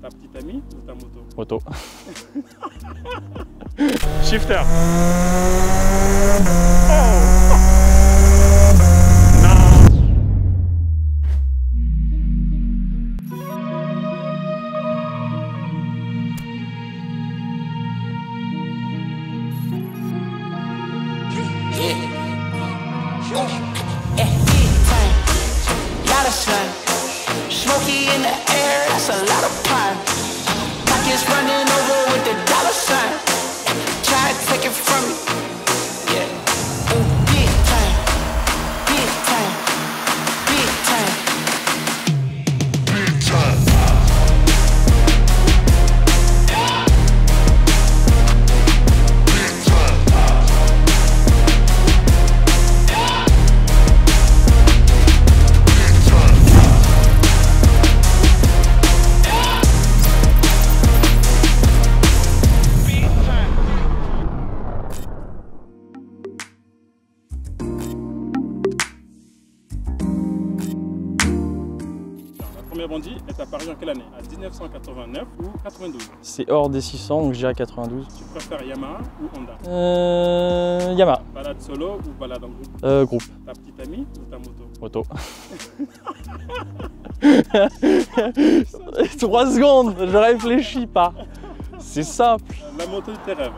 Ta petite amie ou ta moto? Moto. Shifter. Smoky in the air, that's a lot of pine. Pockets running over with the dollar sign. Try to take it from me, yeah. Big time, big time, big time, big time. Premier Bondy est apparu en quelle année? À 1989 ou 92? C'est hors des 600, donc je dirais 92. Tu préfères Yamaha ou Honda? Yamaha. Balade solo ou balade en groupe? Groupe. Ta petite amie ou ta moto? Moto. 3 secondes, je réfléchis pas. C'est simple. La moto de tes rêves?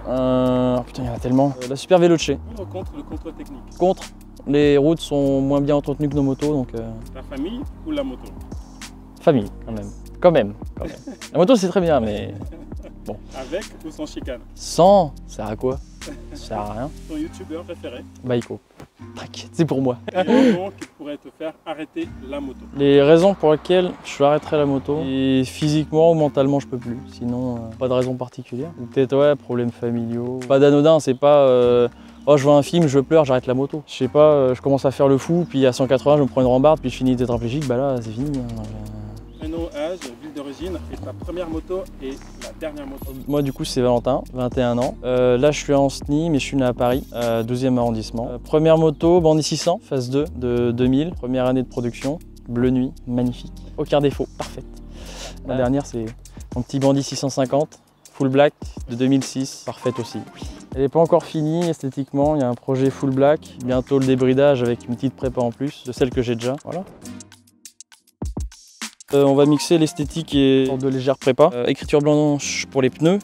Putain, il y en a tellement. La Super Veloce. Pour ou contre le contrôle technique? Contre. Les routes sont moins bien entretenues que nos motos, donc... Ta famille ou la moto? Famille, quand même. Quand même. La moto, c'est très bien, mais... Bon. Avec ou sans chicane? Sans, ça sert à quoi? Ça sert à rien. Ton youtubeur préféré? Baïko. T'inquiète, c'est pour moi. Les raisons qui pourraient te faire arrêter la moto? Les raisons pour lesquelles je arrêterai la moto, et physiquement ou mentalement je peux plus. Sinon, pas de raison particulière. Ou peut-être, ouais, problèmes familiaux. Pas d'anodin, c'est pas... Oh, je vois un film, je pleure, j'arrête la moto. Je sais pas, je commence à faire le fou, puis à 180, je me prends une rambarde, puis je finis tétraplégique, bah là, c'est fini. Prénom, âge, ville d'origine et ta première moto et la dernière moto? Moi, du coup, c'est Valentin, 21 ans. Là, je suis en SNI, mais je suis né à Paris, 12e arrondissement. Première moto, Bandit 600, phase 2 de 2000. Première année de production, bleu nuit, magnifique. Aucun défaut, parfaite. La dernière, c'est mon petit Bandit 650. Full black de 2006, parfaite aussi. Elle n'est pas encore finie esthétiquement, il y a un projet full black, bientôt le débridage avec une petite prépa en plus de celle que j'ai déjà. Voilà. On va mixer l'esthétique et une sorte de légère prépa. Écriture blanche pour les pneus,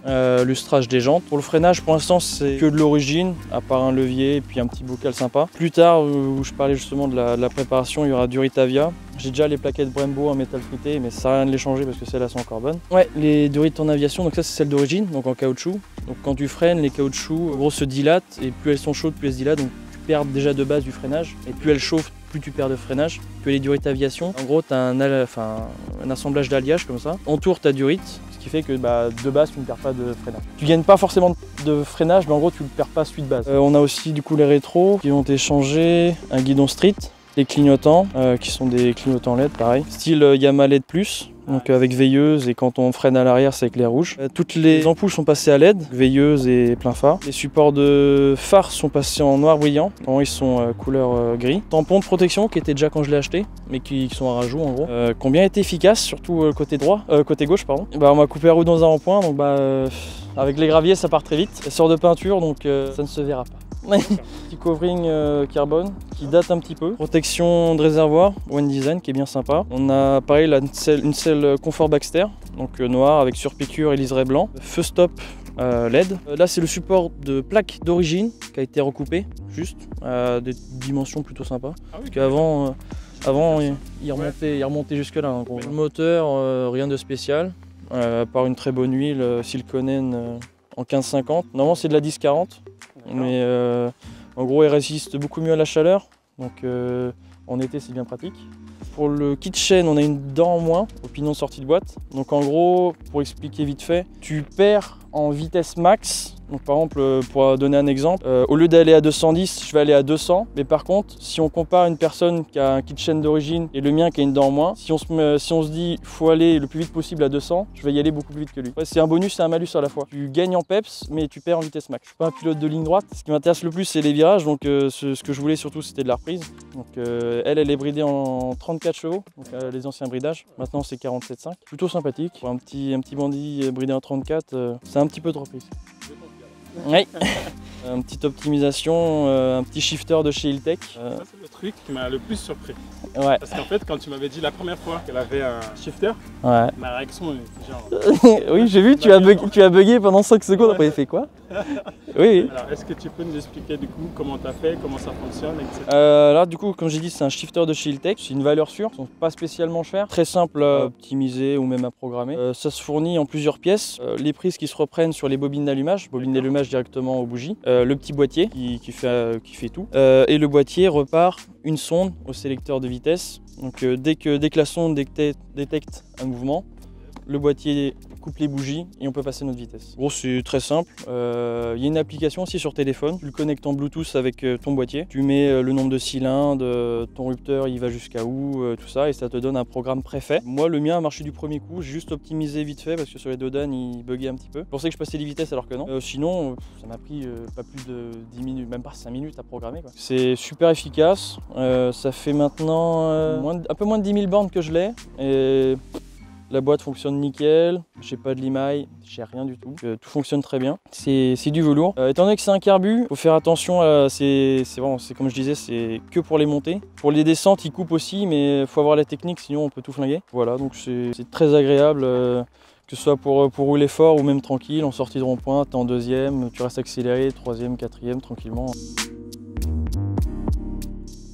lustrage des jantes. Pour le freinage, pour l'instant, c'est que de l'origine, à part un levier et puis un petit bocal sympa. Plus tard, où je parlais justement de la préparation, il y aura du Ritavia. J'ai déjà les plaquettes Brembo en métal frité, mais ça sert à rien de les changer parce que celles-là sont encore bonnes. Ouais, les durites en aviation, donc ça c'est celle d'origine, donc en caoutchouc. Donc quand tu freines, les caoutchoucs en gros se dilatent et plus elles sont chaudes, plus elles se dilatent. Donc tu perds déjà de base du freinage et plus elles chauffent, plus tu perds de freinage. Que les durites aviation, en gros tu as un assemblage d'alliage comme ça. Entoure ta durite, ce qui fait que de base tu ne perds pas de freinage. Tu gagnes pas forcément de freinage, mais en gros tu ne perds pas celui de base. On a aussi du coup les rétros qui ont été changés, un guidon street. Les clignotants, qui sont des clignotants LED, pareil. Style Yamaha LED+, donc avec veilleuse, et quand on freine à l'arrière, c'est éclair rouge. Toutes les ampoules sont passées à LED, veilleuse et plein phare. Les supports de phare sont passés en noir brillant, ils sont couleur gris. Tampons de protection qui étaient déjà quand je l'ai acheté, mais qui sont à rajout en gros. Qui ont bien été efficaces, surtout côté gauche, pardon. On m'a coupé la roue dans un rond-point, donc avec les graviers ça part très vite. Elle sort de peinture, donc ça ne se verra pas. Petit covering carbone qui date un petit peu. Protection de réservoir, One Design qui est bien sympa. On a pareil une selle confort Baxter, donc noir avec surpiqûre et liseré blanc. Feu stop LED. Là c'est le support de plaque d'origine qui a été recoupé, juste à des dimensions plutôt sympas. Ah oui, parce qu'avant il remontait jusque là. Le moteur, rien de spécial, à part une très bonne huile Silkonen en 1550. Normalement c'est de la 1040. Mais en gros, elle résiste beaucoup mieux à la chaleur, donc en été c'est bien pratique. Pour le kit chaîne, on a une dent en moins au pignon de sortie de boîte. Donc en gros, pour expliquer vite fait, tu perds en vitesse max Donc par exemple, pour donner un exemple, au lieu d'aller à 210, je vais aller à 200. Mais par contre, si on compare une personne qui a un kit chaîne d'origine et le mien qui a une dent en moins, si on se dit il faut aller le plus vite possible à 200, je vais y aller beaucoup plus vite que lui. Ouais, c'est un bonus et un malus à la fois. Tu gagnes en peps, mais tu perds en vitesse max. Je suis pas un pilote de ligne droite. Ce qui m'intéresse le plus, c'est les virages. Donc ce que je voulais surtout, c'était de la reprise. Donc elle est bridée en 34 chevaux, donc les anciens bridages. Maintenant, c'est 47,5. Plutôt sympathique. Pour un petit bandit bridé en 34, c'est un petit peu de reprise. Oui. Une petite optimisation, un petit shifter de chez Iltech. Ça, c'est le truc qui m'a le plus surpris. Ouais. Parce qu'en fait, quand tu m'avais dit la première fois qu'elle avait un shifter, Ouais. ma réaction était genre... Oui, j'ai vu, tu as bugué pendant 5 secondes, après il fait quoi? Oui. Alors, est-ce que tu peux nous expliquer du coup comment tu as fait, comment ça fonctionne, etc. Là, du coup, comme j'ai dit, c'est un shifter de chez Iltech. C'est une valeur sûre, ils sont pas spécialement chers. Très simple à optimiser ou même à programmer. Ça se fournit en plusieurs pièces. Les prises qui se reprennent sur les bobines d'allumage directement aux bougies. Le petit boîtier qui fait tout. Et le boîtier repart une sonde au sélecteur de vitesse. Donc dès que la sonde détecte un mouvement, le boîtier coupe les bougies et on peut passer notre vitesse. En gros, c'est très simple. Il y a une application aussi sur téléphone. Tu le connectes en Bluetooth avec ton boîtier. Tu mets le nombre de cylindres, ton rupteur il va jusqu'à où, tout ça, et ça te donne un programme préfet. Moi, le mien a marché du premier coup. J'ai juste optimisé vite fait parce que sur les Dodan, il buguait un petit peu. Je pensais que je passais les vitesses alors que non. Sinon, ça m'a pris pas plus de 10 minutes, même pas 5 minutes à programmer. C'est super efficace. Ça fait maintenant un peu moins de 10 000 bornes que je l'ai. Et la boîte fonctionne nickel, j'ai pas de limaille, j'ai rien du tout. Tout fonctionne très bien. C'est du velours. Étant donné que c'est un carbu, faut faire attention. C'est comme je disais, c'est que pour les montées. Pour les descentes, il coupe aussi, mais faut avoir la technique, sinon on peut tout flinguer. Voilà, donc c'est très agréable. Que ce soit pour rouler fort ou même tranquille, en sortie de rond-point, t'es en deuxième, tu restes accéléré, troisième, quatrième, tranquillement.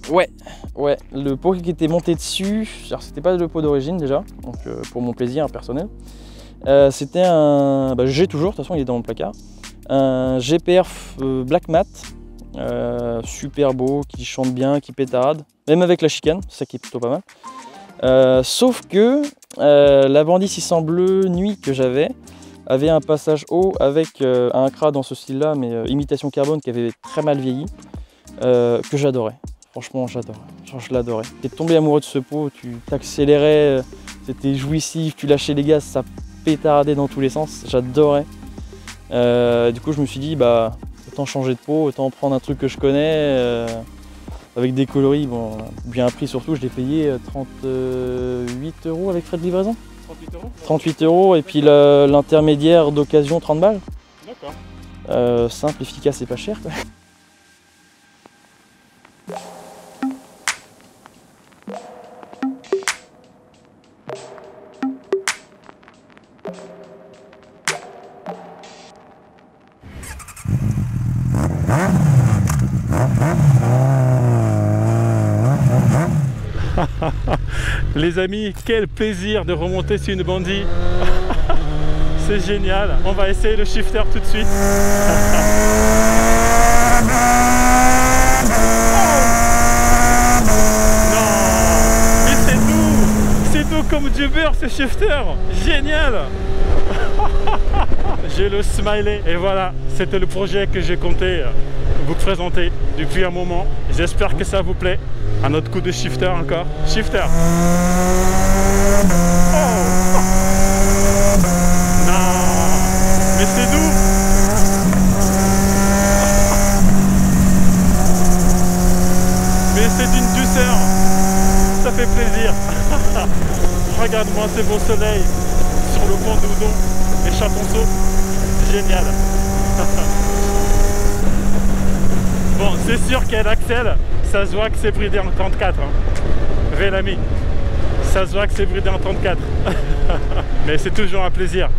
Ouais, le pot qui était monté dessus, c'était pas le pot d'origine déjà, donc pour mon plaisir personnel. C'était un, j'ai toujours, de toute façon il est dans mon placard, un GPR Black Mat, super beau, qui chante bien, qui pétarade, même avec la chicane, c'est ça qui est plutôt pas mal. Sauf que la Bandit 600 bleu nuit que j'avais avait un passage haut avec un CRA dans ce style-là, mais imitation carbone qui avait très mal vieilli, que j'adorais. Franchement, j'adorais. Genre, je l'adorais. J'étais tombé amoureux de ce pot, tu t'accélérais, c'était jouissif, tu lâchais les gaz, ça pétardait dans tous les sens. J'adorais. Du coup, je me suis dit, autant changer de pot, autant prendre un truc que je connais, avec des coloris, bon, bien pris surtout. Je l'ai payé 38 € avec frais de livraison. 38 €. 38 € et puis l'intermédiaire d'occasion 30 balles. D'accord. Simple, efficace et pas cher, quoi. Les amis, quel plaisir de remonter sur une Bandit. C'est génial. On va essayer le shifter tout de suite. Non, mais c'est doux comme du beurre ce shifter. Génial. J'ai le smiley et voilà, c'était le projet que j'ai compté vous présenter depuis un moment. J'espère que ça vous plaît. Un autre coup de shifter encore. Shifter. Oh. Non, mais c'est doux. Mais c'est d'une douceur. Ça fait plaisir. Regarde-moi ces beaux soleils sur le pont d'Oudon et Chaponceau. Génial. Bon, c'est sûr qu'elle accèle. Ça se voit que c'est bridé en 34. Vélami. Ça se voit que c'est bridé en 34. Mais c'est toujours un plaisir.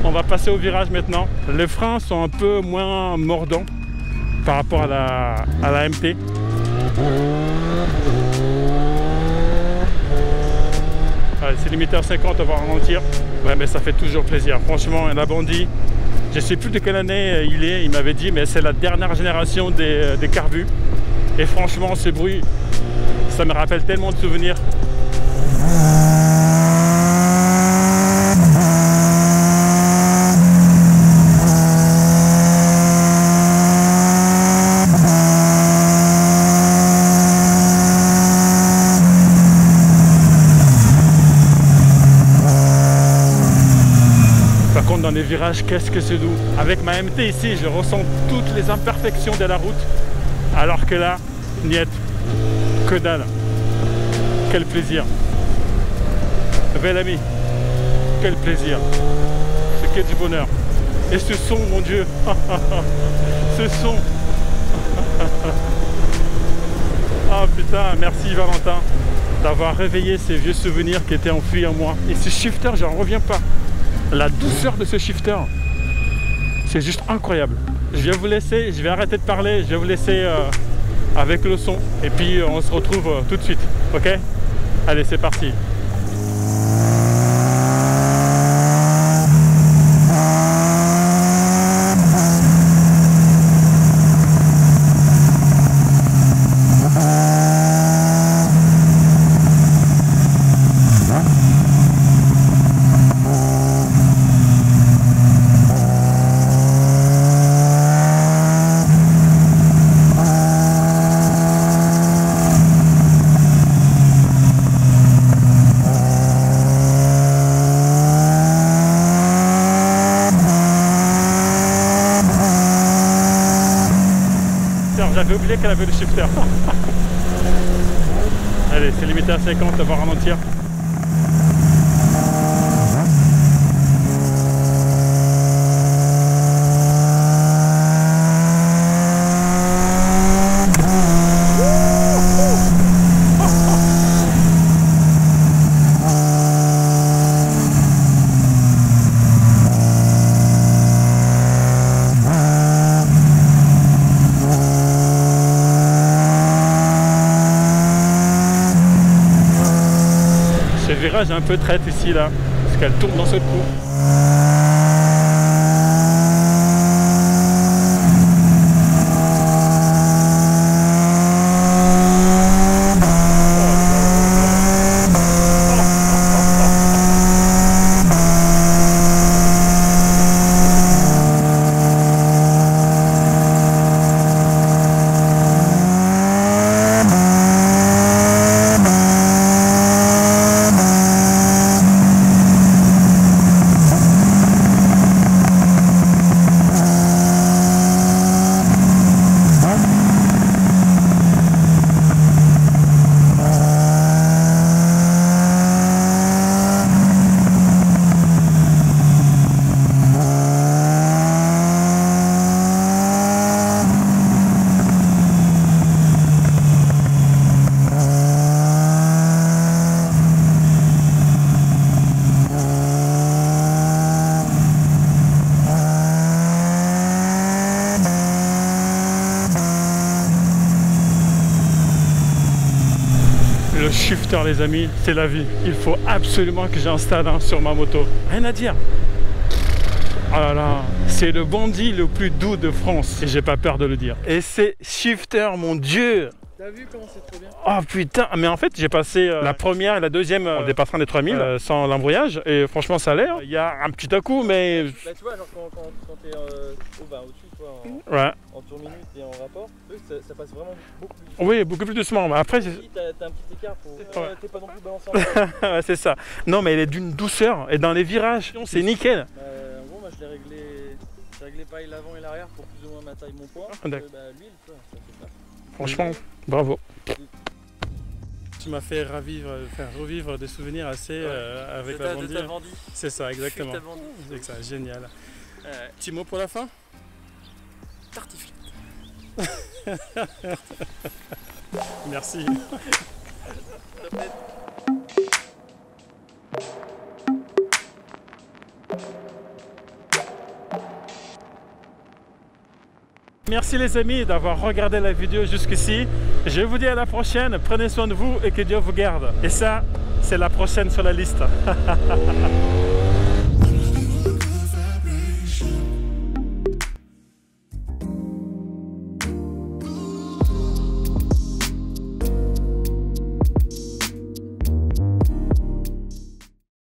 On va passer au virage maintenant. Les freins sont un peu moins mordants par rapport à la MT. C'est limité à 50, on va ralentir. Ouais, mais ça fait toujours plaisir. Franchement, la Bandit, je sais plus de quelle année il m'avait dit, mais c'est la dernière génération des carbus. Et franchement, ce bruit, ça me rappelle tellement de souvenirs. contre, dans les virages, qu'est-ce que c'est doux. Avec ma MT ici, je ressens toutes les imperfections de la route. Alors que là, niet, que dalle. Quel plaisir. Bel ami, quel plaisir. C'est que du bonheur. Et ce son, mon Dieu. Ce son. Ah putain, merci Valentin d'avoir réveillé ces vieux souvenirs qui étaient enfuis en moi. Et ce shifter, j'en reviens pas. La douceur de ce shifter, c'est juste incroyable. Je vais vous laisser, je vais arrêter de parler, je vais vous laisser avec le son. Et puis on se retrouve tout de suite, ok? Allez, c'est parti. J'avais oublié qu'elle avait le shifter. Allez, c'est limité à 50, on va ralentir. Ce virage est un peu traite ici là, parce qu'elle tourne dans ce coup. Le shifter, les amis, c'est la vie. Il faut absolument que j'installe un sur ma moto. Rien à dire. Oh là là, c'est le bandit le plus doux de France. Et j'ai pas peur de le dire. Et c'est shifter, mon Dieu. T'as vu comment c'est trop bien? Oh putain, mais en fait j'ai passé la première et la deuxième en dépassant les 3000 sans l'embrouillage et franchement ça allait. Il y a un petit à-coup mais... Là tu vois, genre quand t'es au-dessus, toi, en tour minute et en rapport, ça passe vraiment beaucoup plus doucement. Oui, beaucoup plus doucement. Mais après, t'as un petit écart, t'es pas non plus balancé en ouais, c'est ça. Non mais elle est d'une douceur et dans les virages, c'est nickel. En gros, moi je l'ai réglé pareil l'avant et l'arrière pour plus ou moins ma taille, mon poids. L'huile, ça fait ça. Franchement, bravo. Tu m'as fait revivre des souvenirs assez avec la Vendée. C'est ça, exactement. C'est ça, génial. Petit mot pour la fin? Tartiflette. Merci. Merci les amis d'avoir regardé la vidéo jusqu'ici. Je vous dis à la prochaine, prenez soin de vous et que Dieu vous garde. Et ça, c'est la prochaine sur la liste.